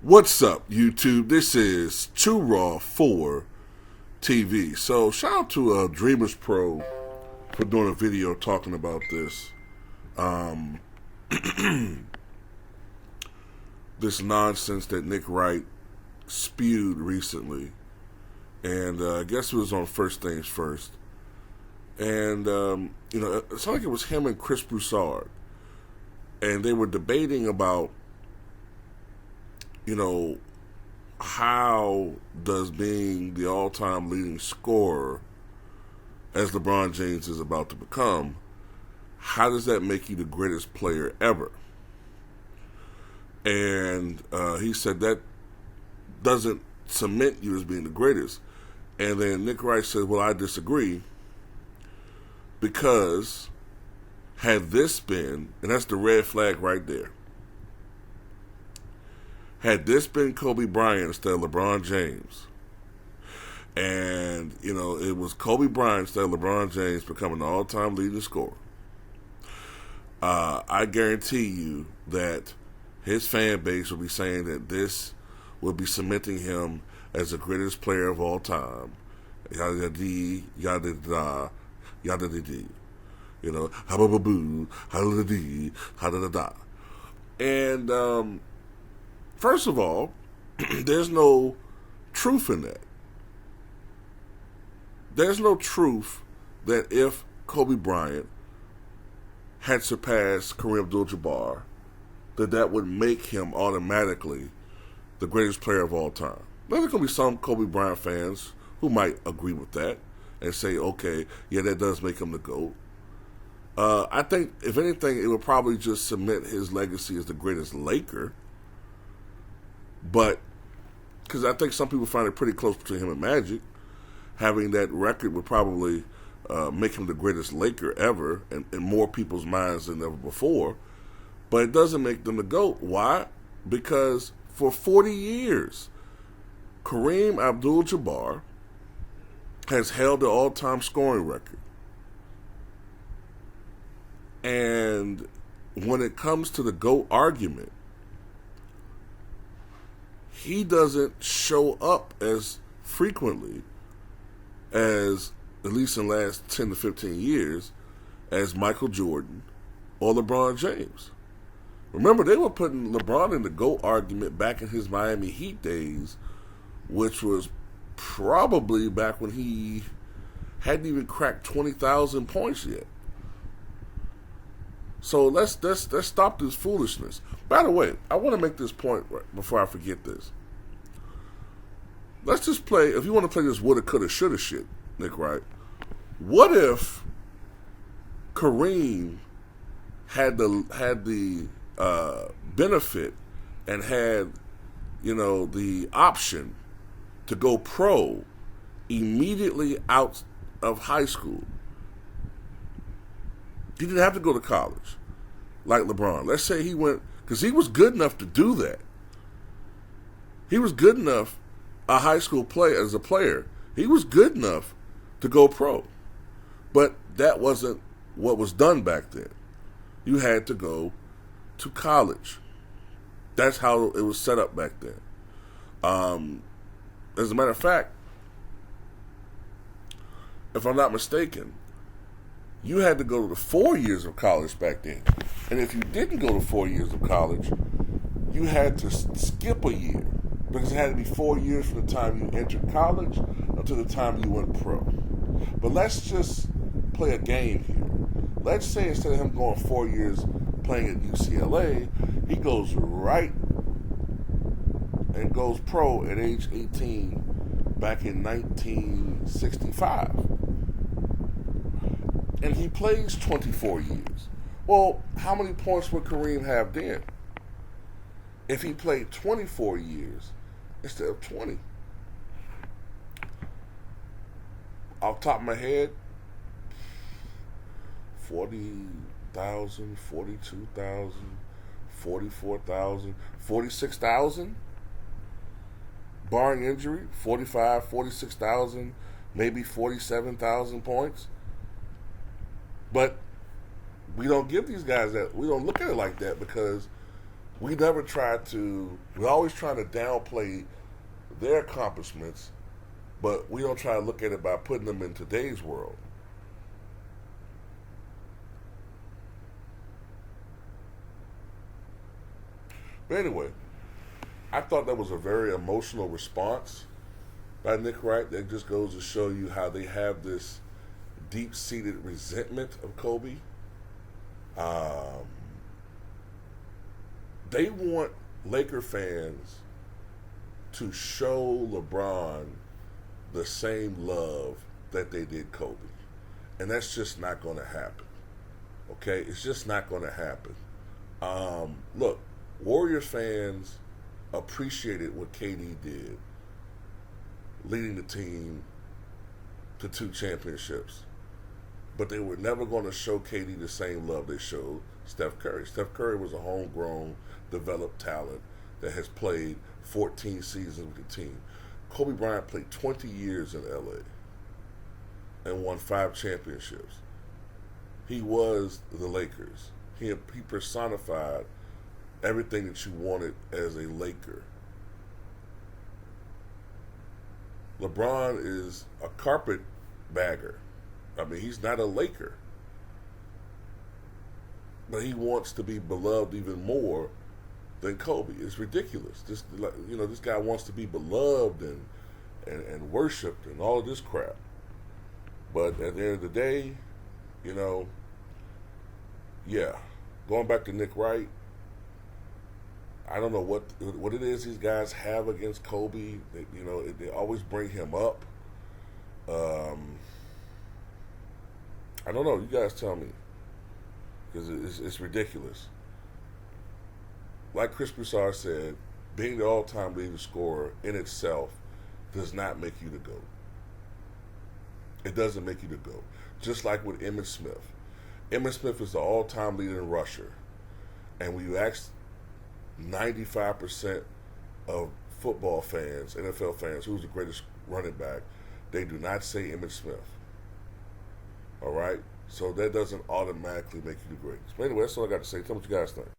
What's up, YouTube? This is Too Raw for TV. So, shout out to Dreamers Pro for doing a video talking about this. This nonsense that Nick Wright spewed recently. And I guess it was on First Things First. And, it sounded like it was him and Chris Broussard. And they were debating about, how does being the all-time leading scorer, as LeBron James is about to become, how does that make you the greatest player ever? And he said that doesn't cement you as being the greatest. And then Nick Wright said, well, I disagree, because had this been, and that's the red flag right there, had this been Kobe Bryant instead of LeBron James, and, it was Kobe Bryant instead of LeBron James becoming the all-time leading scorer, I guarantee you that his fan base will be saying that this will be cementing him as the greatest player of all time. Yada yada yada yada yada. Habababoo, hadadadee, hadadada. And, first of all, there's no truth in that. There's no truth that if Kobe Bryant had surpassed Kareem Abdul-Jabbar, that would make him automatically the greatest player of all time. Now, there's going to be some Kobe Bryant fans who might agree with that and say, okay, yeah, that does make him the GOAT. I think, if anything, it would probably just cement his legacy as the greatest Laker. But, because I think some people find it pretty close between him and Magic, having that record would probably make him the greatest Laker ever in more people's minds than ever before. But it doesn't make them the GOAT. Why? Because for 40 years, Kareem Abdul-Jabbar has held the all-time scoring record. And when it comes to the GOAT argument, he doesn't show up as frequently as, at least in the last 10 to 15 years, as Michael Jordan or LeBron James. Remember, they were putting LeBron in the GOAT argument back in his Miami Heat days, which was probably back when he hadn't even cracked 20,000 points yet. So let's stop this foolishness. By the way, I want to make this point before I forget this. Let's just play, if you want to play this woulda, coulda, shoulda shit, Nick Wright, what if Kareem had the benefit and had, the option to go pro immediately out of high school? He didn't have to go to college like LeBron. Let's say he went, because he was good enough to do that. He was good enough, a high school player, as a player. He was good enough to go pro. But that wasn't what was done back then. You had to go to college. That's how it was set up back then. As a matter of fact, if I'm not mistaken, you had to go to 4 years of college back then. And if you didn't go to 4 years of college, you had to skip a year, because it had to be 4 years from the time you entered college until the time you went pro. But let's just play a game here. Let's say instead of him going 4 years playing at UCLA, he goes right and goes pro at age 18 back in 1965. And he plays 24 years. Well, how many points would Kareem have then? If he played 24 years instead of 20. Off the top of my head, 40,000, 42,000, 44,000, 46,000. Barring injury, 45, 46,000, maybe 47,000 points. But we don't give these guys that. We don't look at it like that, because We never try to. We're always trying to downplay their accomplishments, but we don't try to look at it by putting them in today's world. But anyway, I thought that was a very emotional response by Nick Wright. That just goes to show you how they have this deep-seated resentment of Kobe. Um, they want Laker fans to show LeBron the same love that they did Kobe. And that's just not going to happen. Okay? It's just not going to happen. Look, Warriors fans appreciated what KD did, leading the team to 2 championships. But they were never going to show KD the same love they showed Steph Curry. Steph Curry was a homegrown, developed talent that has played 14 seasons with the team. Kobe Bryant played 20 years in LA and won 5 championships. He was the Lakers. He personified everything that you wanted as a Laker. LeBron is a carpetbagger. I mean, he's not a Laker. But he wants to be beloved even more than Kobe. It's ridiculous. This guy wants to be beloved and worshipped and all of this crap. But at the end of the day, yeah. Going back to Nick Wright, I don't know what it is these guys have against Kobe. They always bring him up. I don't know. You guys tell me, because it's ridiculous. Like Chris Broussard said, being the all-time leading scorer in itself does not make you the GOAT. It doesn't make you the GOAT. Just like with Emmitt Smith. Emmitt Smith is the all-time leader in rusher. And when you ask 95% of football fans, NFL fans, who's the greatest running back, they do not say Emmitt Smith. All right? So that doesn't automatically make you the greatest. But anyway, that's all I got to say. Tell me what you guys think.